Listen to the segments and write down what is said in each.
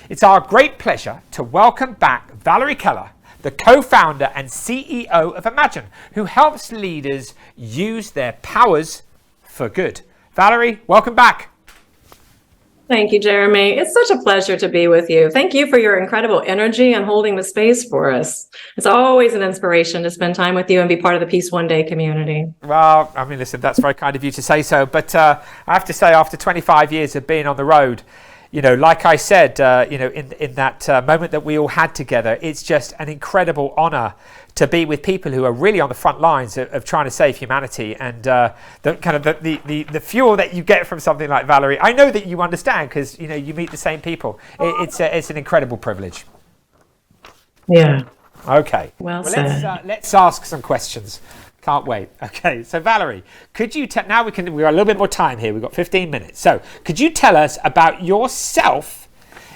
It's our great pleasure to welcome back Valerie Keller, the co-founder and CEO of Imagine, who helps leaders use their powers for good. Valerie, welcome back. Thank you, Jeremy. It's such a pleasure to be with you. Thank you for your incredible energy and holding the space for us. It's always an inspiration to spend time with you and be part of the Peace One Day community. Well, I mean, listen, that's very kind of you to say so. But I have to say, after 25 years of being on the road, you know, like I said, in that moment that we all had together, it's just an incredible honor to be with people who are really on the front lines of trying to save humanity. And the kind of the fuel that you get from something like Valerie, I know that you understand because you know you meet the same people. It's an incredible privilege. Yeah. Okay. Well said. Let's ask some questions. Can't wait. Okay, so Valerie, could you we've got a little bit more time here. We've got 15 minutes. So could you tell us about yourself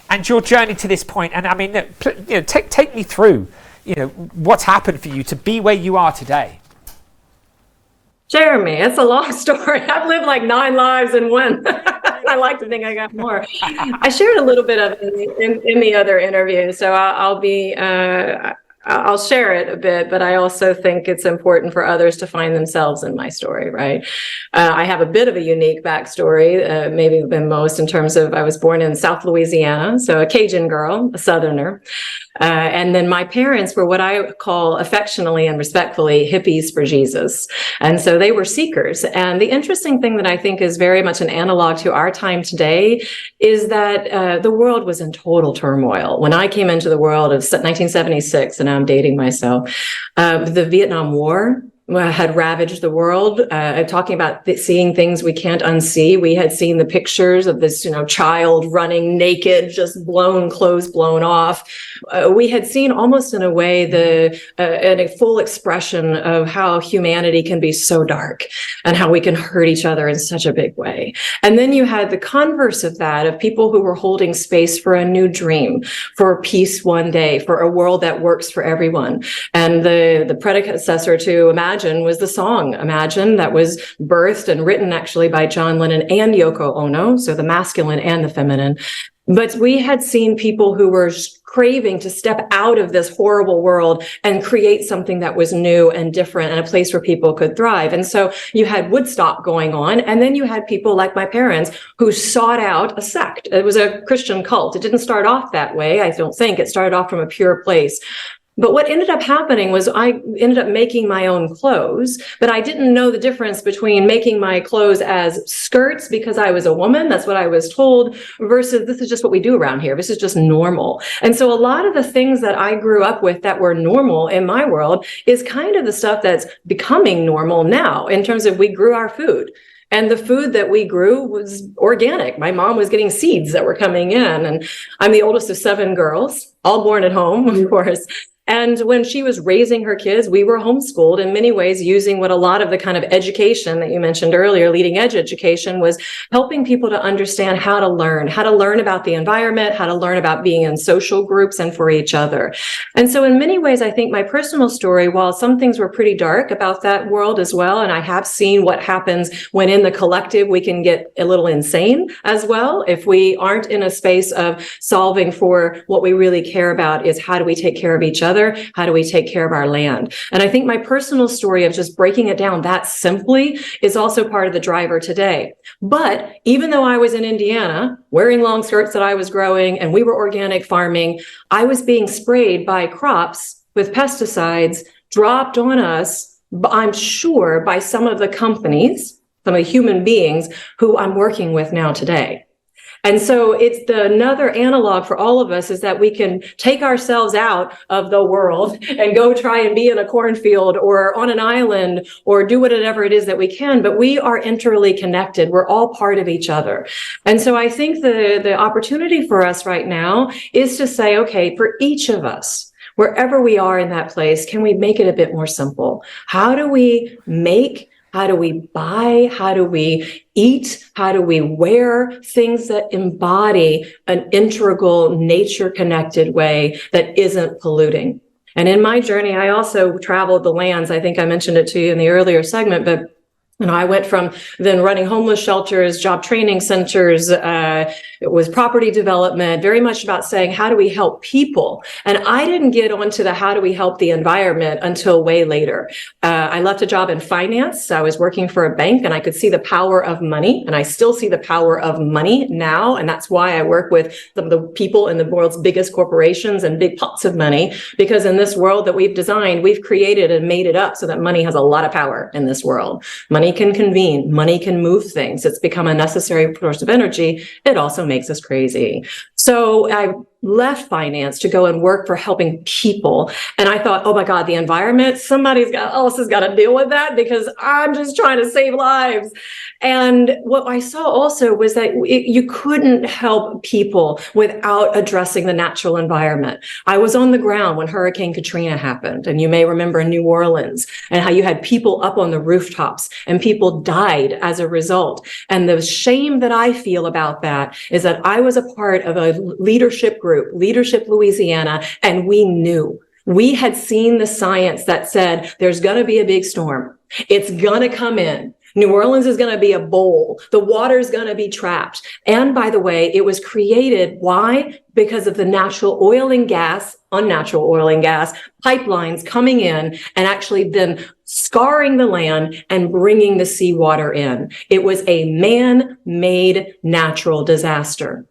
and your journey to this point? And I mean, take me through, what's happened for you to be where you are today. Jeremy, it's a long story. I've lived like 9 lives in one. I like to think I got more. I shared a little bit of it in the other interview, so I'll share it a bit, but I also think it's important for others to find themselves in my story, right? I have a bit of a unique backstory, maybe than most, in terms of I was born in South Louisiana, so a Cajun girl, a Southerner. And then my parents were what I call affectionately and respectfully hippies for Jesus. And so they were seekers. And the interesting thing that I think is very much an analog to our time today is that the world was in total turmoil. When I came into the world of 1976, and I'm dating myself, the Vietnam War had ravaged the world. Talking about seeing things we can't unsee. We had seen the pictures of this, child running naked, just clothes blown off. We had seen almost in a way a full expression of how humanity can be so dark and how we can hurt each other in such a big way. And then you had the converse of that, of people who were holding space for a new dream, for peace one day, for a world that works for everyone. And the predecessor to Imagine was the song Imagine, that was birthed and written actually by John Lennon and Yoko Ono, so the masculine and the feminine. But we had seen people who were craving to step out of this horrible world and create something that was new and different and a place where people could thrive. And so you had Woodstock going on, and then you had people like my parents who sought out a sect. It was a Christian cult. It didn't start off that way, I don't think. It started off from a pure place. But what ended up happening was I ended up making my own clothes, but I didn't know the difference between making my clothes as skirts because I was a woman, that's what I was told, versus this is just what we do around here. This is just normal. And so a lot of the things that I grew up with that were normal in my world is kind of the stuff that's becoming normal now in terms of we grew our food. And the food that we grew was organic. My mom was getting seeds that were coming in. And I'm the oldest of 7 girls, all born at home, of course. And when she was raising her kids, we were homeschooled in many ways, using what a lot of the kind of education that you mentioned earlier, leading edge education, was helping people to understand how to learn about the environment, how to learn about being in social groups and for each other. And so in many ways, I think my personal story, while some things were pretty dark about that world as well, and I have seen what happens when in the collective we can get a little insane as well, if we aren't in a space of solving for what we really care about is how do we take care of each other? How do we take care of our land? And I think my personal story of just breaking it down that simply is also part of the driver today. But even though I was in Indiana, wearing long skirts that I was growing, and we were organic farming, I was being sprayed by crops with pesticides dropped on us, I'm sure, by some of the companies, some of the human beings who I'm working with now today. And so it's another analog for all of us is that we can take ourselves out of the world and go try and be in a cornfield or on an island or do whatever it is that we can, but we are interly connected. We're all part of each other. And so I think the opportunity for us right now is to say, okay, for each of us, wherever we are in that place, can we make it a bit more simple? How do we make, how do we buy, how do we eat, how do we wear things that embody an integral, nature-connected way that isn't polluting? And in my journey, I also traveled the lands. I think I mentioned it to you in the earlier segment, but And I went from then running homeless shelters, job training centers, it was property development, very much about saying, how do we help people? And I didn't get onto the how do we help the environment until way later. I left a job in finance. I was working for a bank and I could see the power of money. And I still see the power of money now. And that's why I work with some of the people in the world's biggest corporations and big pots of money, because in this world that we've designed, we've created and made it up so that money has a lot of power in this world. Money can convene, money can move things. It's become a necessary source of energy. It also makes us crazy. So I left finance to go and work for helping people. And I thought, oh my God, the environment, somebody else has got to deal with that because I'm just trying to save lives. And what I saw also was that you couldn't help people without addressing the natural environment. I was on the ground when Hurricane Katrina happened. And you may remember in New Orleans and how you had people up on the rooftops and people died as a result. And the shame that I feel about that is that I was a part of a leadership group, Leadership Louisiana, and we had seen the science that said there's going to be a big storm. It's going to come in. New Orleans is going to be a bowl. The water is going to be trapped. And by the way, it was created. Why? Because of the unnatural oil and gas pipelines coming in and actually then scarring the land and bringing the seawater in. It was a man-made natural disaster.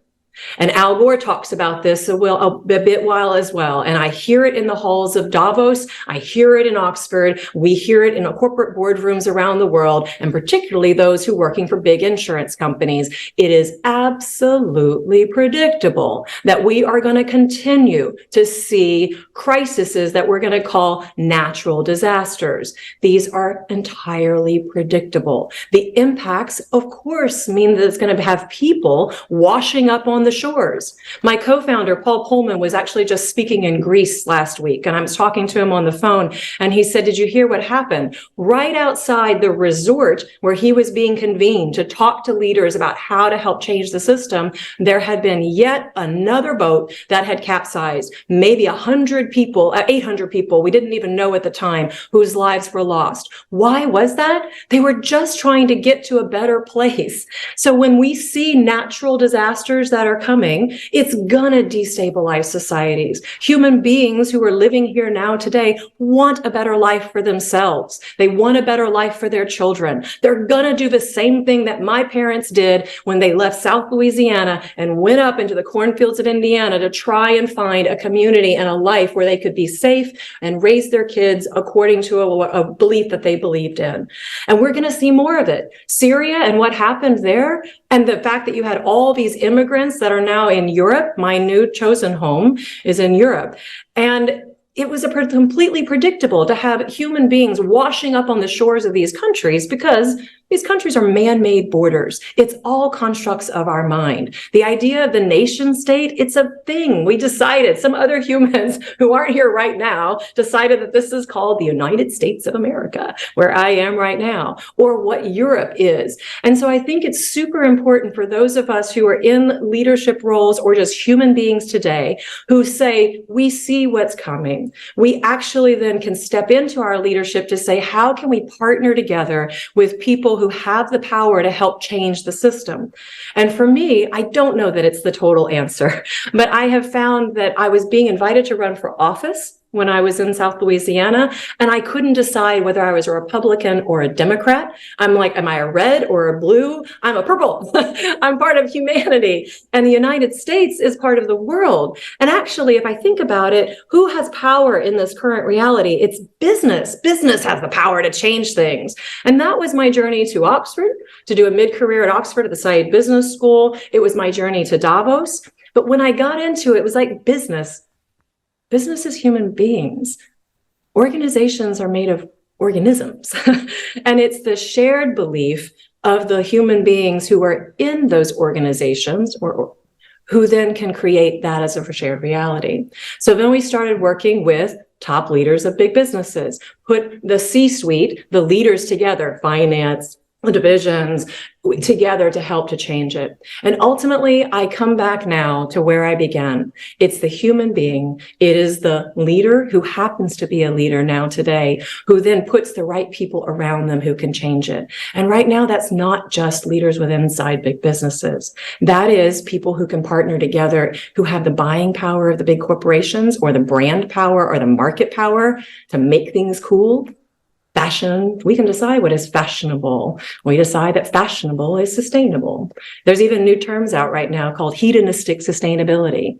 And Al Gore talks about this a bit while as well. And I hear it in the halls of Davos. I hear it in Oxford. We hear it in corporate boardrooms around the world, and particularly those who are working for big insurance companies. It is absolutely predictable that we are going to continue to see crises that we're going to call natural disasters. These are entirely predictable. The impacts, of course, mean that it's going to have people washing up on the shores. My co-founder, Paul Pullman, was actually just speaking in Greece last week, and I was talking to him on the phone, and he said, did you hear what happened? Right outside the resort where he was being convened to talk to leaders about how to help change the system, there had been yet another boat that had capsized, maybe 100 people, 800 people, we didn't even know at the time, whose lives were lost. Why was that? They were just trying to get to a better place. So when we see natural disasters that are coming, it's gonna destabilize societies. Human beings who are living here now today want a better life for themselves. They want a better life for their children. They're gonna do the same thing that my parents did when they left South Louisiana and went up into the cornfields of Indiana to try and find a community and a life where they could be safe and raise their kids according to a belief that they believed in. And we're gonna see more of it. Syria and what happened there, and the fact that you had all these immigrants that are now in Europe. My new chosen home is in Europe. And it was completely predictable to have human beings washing up on the shores of these countries because these countries are man-made borders. It's all constructs of our mind. The idea of the nation state, it's a thing. We decided, some other humans who aren't here right now decided that this is called the United States of America, where I am right now, or what Europe is. And so I think it's super important for those of us who are in leadership roles or just human beings today who say, we see what's coming. We actually then can step into our leadership to say, how can we partner together with people who have the power to help change the system? And for me, I don't know that it's the total answer, but I have found that I was being invited to run for office when I was in South Louisiana, and I couldn't decide whether I was a Republican or a Democrat. I'm like, am I a red or a blue? I'm a purple. I'm part of humanity. And the United States is part of the world. And actually, if I think about it, who has power in this current reality? It's business. Business has the power to change things. And that was my journey to Oxford, to do a mid-career at Oxford at the Said Business School. It was my journey to Davos. But when I got into it, it was like business. Business is human beings. Organizations are made of organisms. And it's the shared belief of the human beings who are in those organizations or who then can create that as a shared reality. So then we started working with top leaders of big businesses, put the C-suite, the leaders together, finance, the divisions together to help to change it. And ultimately, I come back now to where I began. It's the human being. It is the leader who happens to be a leader now today, who then puts the right people around them who can change it. And right now, that's not just leaders within inside big businesses. That is people who can partner together, who have the buying power of the big corporations or the brand power or the market power to make things cool. Fashion, we can decide what is fashionable. We decide that fashionable is sustainable. There's even new terms out right now called hedonistic sustainability.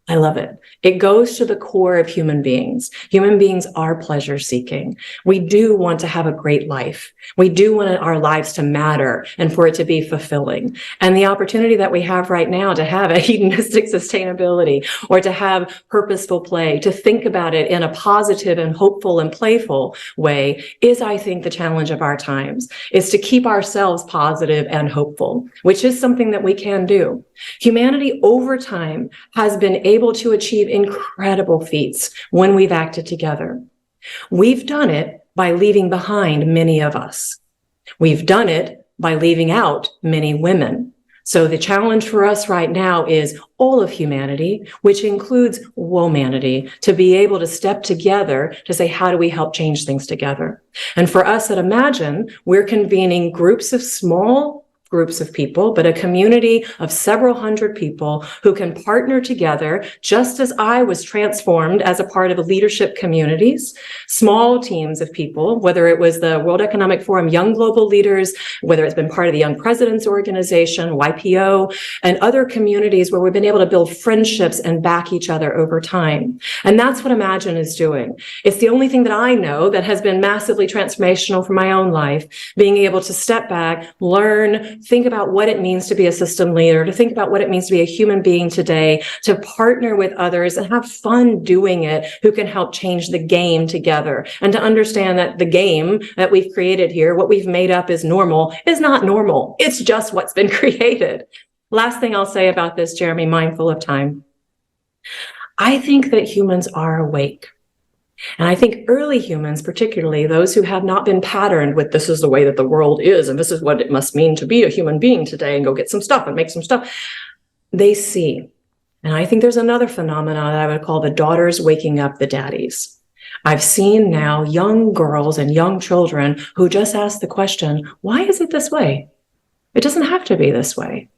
I love it. It goes to the core of human beings. Human beings are pleasure seeking. We do want to have a great life. We do want our lives to matter and for it to be fulfilling. And the opportunity that we have right now to have a hedonistic sustainability or to have purposeful play, to think about it in a positive and hopeful and playful way is, I think, the challenge of our times, is to keep ourselves positive and hopeful, which is something that we can do. Humanity over time has been able to achieve incredible feats when we've acted together. We've done it by leaving behind many of us. We've done it by leaving out many women. So the challenge for us right now is all of humanity, which includes womanity, to be able to step together to say, how do we help change things together? And for us at Imagine, we're convening small groups of people, but a community of several hundred people who can partner together, just as I was transformed as a part of leadership communities, small teams of people, whether it was the World Economic Forum Young Global Leaders, whether it's been part of the Young Presidents Organization, YPO, and other communities where we've been able to build friendships and back each other over time. And that's what Imagine is doing. It's the only thing that I know that has been massively transformational for my own life, being able to step back, learn, think about what it means to be a system leader, to think about what it means to be a human being today, to partner with others and have fun doing it, who can help change the game together, and to understand that the game that we've created here, what we've made up is normal, is not normal. It's just what's been created. Last thing I'll say about this, Jeremy, mindful of time. I think that humans are awake. And I think early humans, particularly those who have not been patterned with this is the way that the world is, and this is what it must mean to be a human being today, and go get some stuff and make some stuff, they see. And I think there's another phenomenon that I would call the daughters waking up the daddies. I've seen now young girls and young children who just ask the question, why is it this way? It doesn't have to be this way.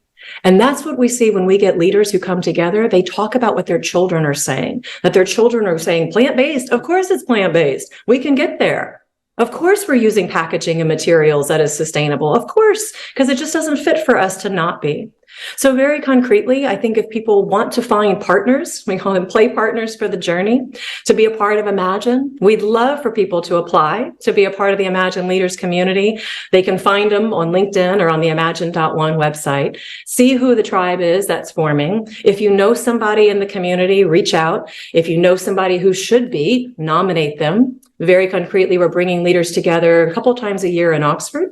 And that's what we see when we get leaders who come together. They talk about what their children are saying, that their children are saying plant-based. Of course it's plant-based. We can get there. Of course we're using packaging and materials that is sustainable. Of course, because it just doesn't fit for us to not be. So very concretely, I think if people want to find partners, we call them play partners for the journey, to be a part of Imagine, we'd love for people to apply to be a part of the Imagine Leaders community. They can find them on LinkedIn or on the Imagine.one website. See who the tribe is that's forming. If you know somebody in the community, reach out. If you know somebody who should be, nominate them. Very concretely, we're bringing leaders together a couple of times a year in Oxford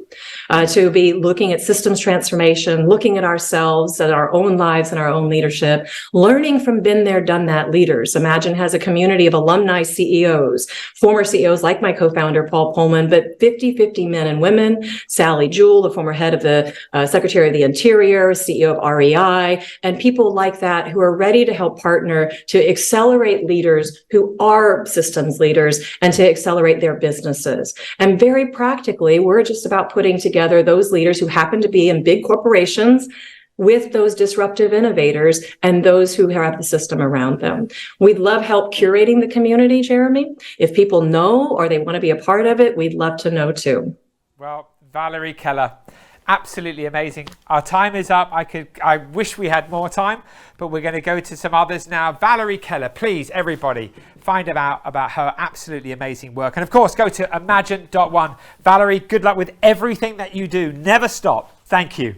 to be looking at systems transformation, looking at ourselves, at our own lives and our own leadership, learning from been there, done that leaders. Imagine has a community of alumni CEOs, former CEOs like my co-founder, Paul Pullman, but 50-50 men and women. Sally Jewell, the former head of the Secretary of the Interior, CEO of REI, and people like that who are ready to help partner to accelerate leaders who are systems leaders and to accelerate their businesses. And very practically, we're just about putting together those leaders who happen to be in big corporations with those disruptive innovators and those who have the system around them. We'd love help curating the community, Jeremy. If people know or they want to be a part of it, we'd love to know too. Well, Valerie Keller, absolutely amazing. Our time is up. I wish we had more time, but we're going to go to some others now. Valerie Keller, please, everybody, find out about her absolutely amazing work. And of course, go to Imagine.one. Valerie, good luck with everything that you do. Never stop. Thank you.